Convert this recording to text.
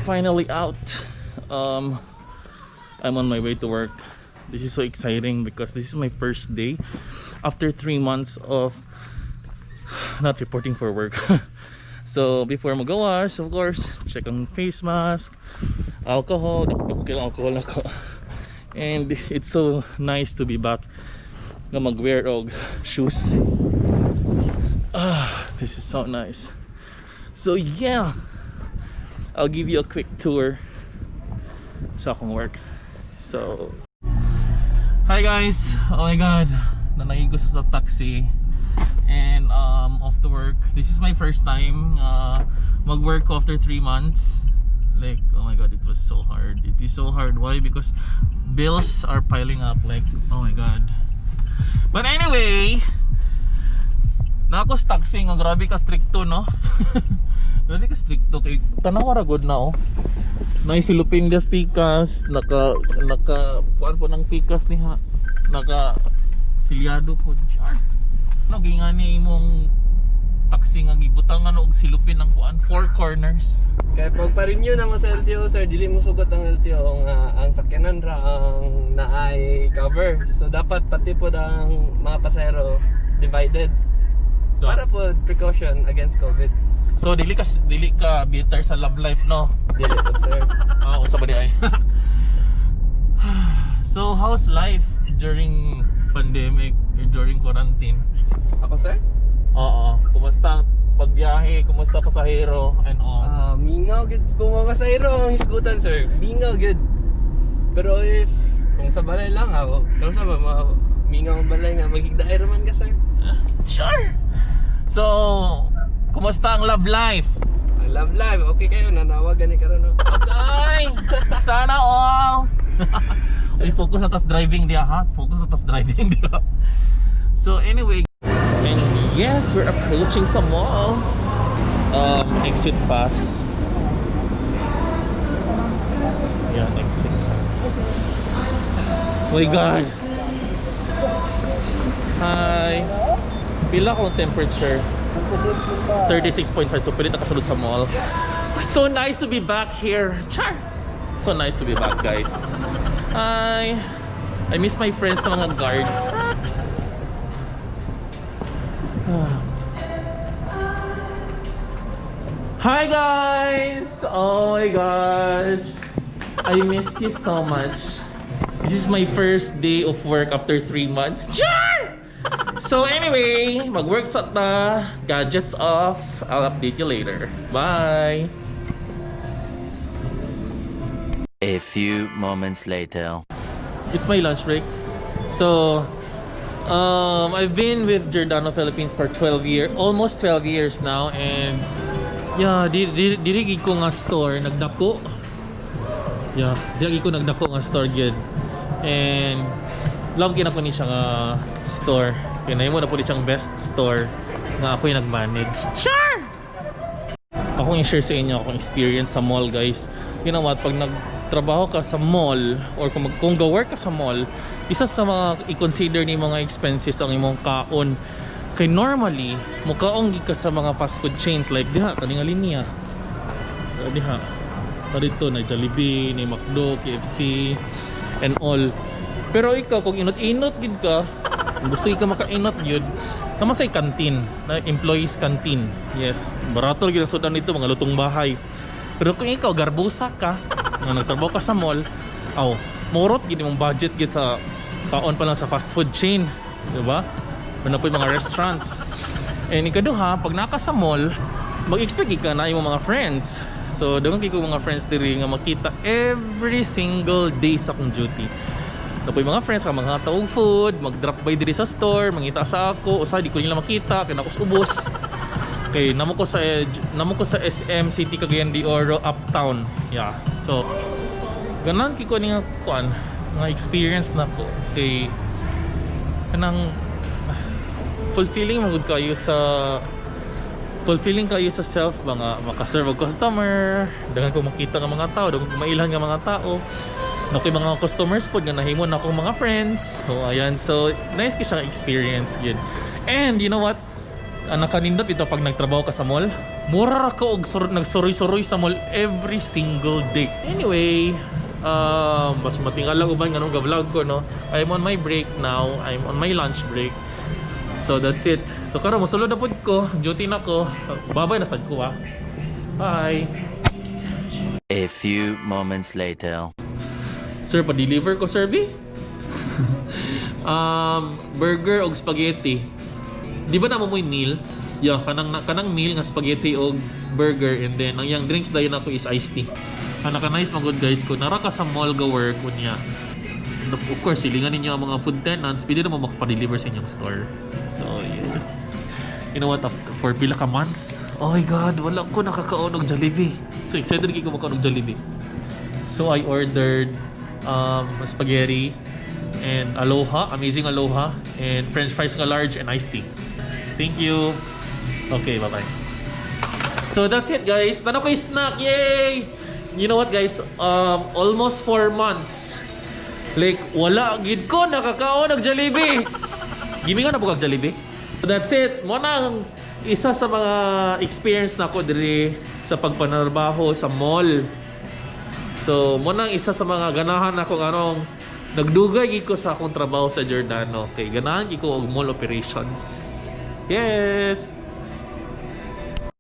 finally out. I'm on my way to work. This is so exciting because this is my first day after 3 months of not reporting for work. So before mag-wash, of course, check on face mask, alcohol, alcohol ako. And it's so nice to be back na mag-wear og shoes. This is so nice. So yeah, I'll give you a quick tour sa akong work. So hi guys, oh my god, nanay ko sa taxi and off to work. This is my first time mag-work after 3 months. Like, oh my god, it was so hard. It is so hard. Why? Because bills are piling up. Like, oh my god. But anyway, na ako sa taxi nga, grabe ka stricto, no? Grabe ka stricto kay tanaw ra good na, oh. Naisilupin das pikas, naka kuan po ng pikas niha, naka silyado po. Char. Ano gingani imong taxi nga gibutangan og silupin ng kuan, 4 corners. Kaya pag pa-renew na mo sa LTO, sir, dili mo sugot ang LTO nga ang sakyanan ra ang naay cover. So dapat pati po ang mga pasahero divided para po precaution against COVID. So dili ka bitter sa love life, no? Dili po, sir. Usa ba di ay? So how's life during pandemic, during quarantine? Ako, sir? Oo, kumusta pagbiyahe, kumusta pasahero and all? Mingaw gud kung mga pasahero ang isgutan, sir. Mingaw gud. Pero if kung sa balay lang ako, kung sa mingaw ang balay nga maghigdaay raman ka, sir. Sure. So, kumusta ang love life? Ang love life, okay kayo, nanawagan ni karon, no? Okay. Sana all. Uy, focus na tas driving dia, ha? Focus na tas driving dia. So anyway, and yes, we're approaching sa mall. Exit pass. Yeah, exit pass. Oh my god. Hi. Pila kong temperature? 36.5. So pwede nakasunod sa mall. It's so nice to be back here. Char! So nice to be back, guys. Hi. I miss my friends na mga guards. Hi guys! Oh my gosh, I missed you so much. This is my first day of work after 3 months. Char! So anyway, mag-work sa ta, gadgets off. I'll update you later. Bye! A few moments later. It's my lunch break. So I've been with Giordano Philippines for 12 years, almost 12 years now, and yeah, diri ko nga store nagdako. Yeah, diri ko nagdako nga store gyud. And love gina ko ni siya nga store. Kaya mo na po ni siyang best store nga ako yung nag-manage. Sure! Ako yung share sa inyo akong experience sa mall, guys. You know what, pag nagtrabaho ka sa mall or kung go-work ka sa mall, isa sa mga i-consider ni mga expenses ang imong kaon. Kay normally, mukaong ka sa mga fast food chains like diha, kaningali niya. Diha. Dito na Jollibee, ni McDo, KFC, and all. Pero ikaw, kung inot-inot gid ka, gusto ka makainot yun, naman sa canteen, na employees canteen. Yes, barato lagi ang sudan nito, mga lutong bahay. Pero kung ikaw garbusa ka na nagtrabaho ka sa mall, murot gid mong budget gid sa taon pa lang sa fast food chain, di ba? Ano po yung mga restaurants. And ikaduha, pag naka sa mall, mag-expect ka na yung mga friends. So doon ko mga friends diri nga makita every single day sa akong duty. Napoy mga friends ka mga taong food, mag-drop by diri sa store, mangita sa ako, usa di ko nila makita, kaya ako ubos. Okay, namo ko sa SM City Cagayan de Oro Uptown. Yeah. So ganan kiko ni nga kuan, nga experience na ko kay kanang fulfilling kayo sa self, mga makaserve og customer, dagan ko makita nga mga tao, dagan ko mailhan nga mga tao. Okay, mga customers po nga nahimo na akong mga friends. So ayan, so nice ki siyang experience yun. And you know what, nakanindot ito pag nagtrabaho ka sa mall. Mura ka og nagsuroy-suroy sa mall every single day. Anyway, mas matingala uban nga nung vlog ko, no. I'm on my break now. I'm on my lunch break. So that's it. So karon mosulod na pud ko, duty na ko. Babay na sad ko ha. Bye. A few moments later. Sir, pa-deliver ko, Sir B? Burger og spaghetti. Di ba na mo mo'y meal? Yeah, kanang meal nga spaghetti og burger, and then ang yang drinks dayon ako is iced tea. Naka-nice mga good guys ko. Nara ka sa mall ga work kunya. And of course, silingan ninyo ang mga food tenants, pwede na mo makapa-deliver sa inyong store. So, yes. You know what? For pila ka months, oh my god, wala ko nakakaon og Jollibee. So excited ko makaon og Jollibee. So I ordered spaghetti and aloha, amazing aloha, and french fries nga large and iced tea. Thank you. Okay, bye-bye. So that's it guys. Tanaw kay snack. Yay! You know what guys? Almost 4 months. Like wala gid ko nakakaon og Jollibee. Gimi nga na bugag Jollibee. So that's it. Mo nang isa sa mga experience na ko diri sa pagpanarbaho sa mall. So mo nang isa sa mga ganahan ako anong nagdugay gid ko sa akong trabaho sa Giordano. Kay ganahan gid ko og mall operations. Yes.